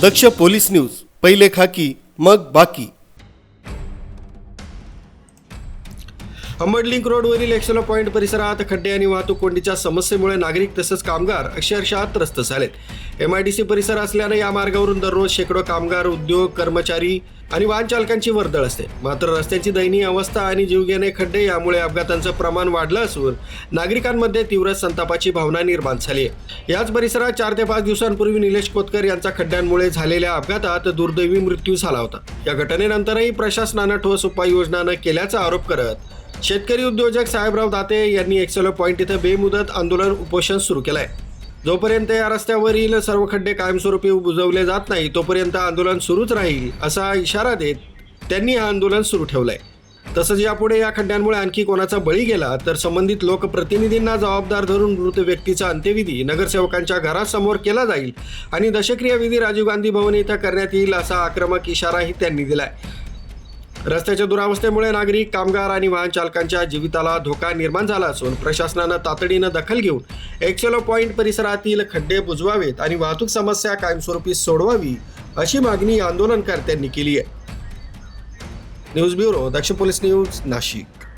दक्ष police news, पहिले खाकी मग बाकी. अंबड लिंक रोडवरील एक्सेलो पॉईंट परिसरात खड्डे आणि वाहतूक कोंडीच्या समस्येमुळे नागरिक तसंच कामगार अक्षरशः त्रस्त झालेत. MIDC परिसर असल्याने या मार्गावरून दररोज शेकडो कामगार, उद्योग कर्मचारी आणि वाहन चालकांची वर्दळ असते. मात्र रस्त्याची दयनीय अवस्था आणि जीवघेणे खड्डे यामुळे अपघातांचं प्रमाण वाढलं असून नागरिकांमध्ये तीव्र संतापाची भावना निर्माण झाली आहे. याच परिसरात 4 ते 5 दिवसांपूर्वी निलेश कोतकर यांचा खड्ड्यांमुळे झालेल्या अपघातात दुर्दैवी मृत्यू झाला होता. या घटनेनंतरही प्रशासनानं ठोस उपाययोजना न केल्याचा आरोप करत शेतकरी उद्योजक साहेबराव दाते यांनी एक्सेलो पॉईंट इथं बेमुदत आंदोलन उपोषण सुरू केलंय. जोपर्यंत या रस्त्यावरील सर्व खड्डे कायमस्वरूपी बुजवले जात नाही तोपर्यंत आंदोलन सुरूच राहील असा इशारा देत त्यांनी हे आंदोलन सुरू ठेवलंय. तसंच यापुढे या खड्ड्यांमुळे आणखी कोणाचा बळी गेला तर संबंधित लोकप्रतिनिधींना जबाबदार धरून मृत व्यक्तीचा अंत्यविधी नगरसेवकांच्या घरासमोर केला जाईल आणि दशक्रिया विधी राजीव गांधी भवन इथं करण्यात येईल असा आक्रमक इशाराही त्यांनी दिलाय. रस्त्याच्या दुरावस्थेमुळे नागरिक, कामगार आणि वाहन चालकांच्या जीविताला धोका निर्माण झाला असून प्रशासनानं तातडीनं दखल घेऊन एक्सेलो पॉईंट परिसरातील खड्डे बुजवावेत आणि वाहतूक समस्या कायमस्वरूपी सोडवावी अशी मागणी आंदोलनकर्त्यांनी केली आहे. न्यूज ब्युरो, दक्ष पोलीस न्यूज, नाशिक.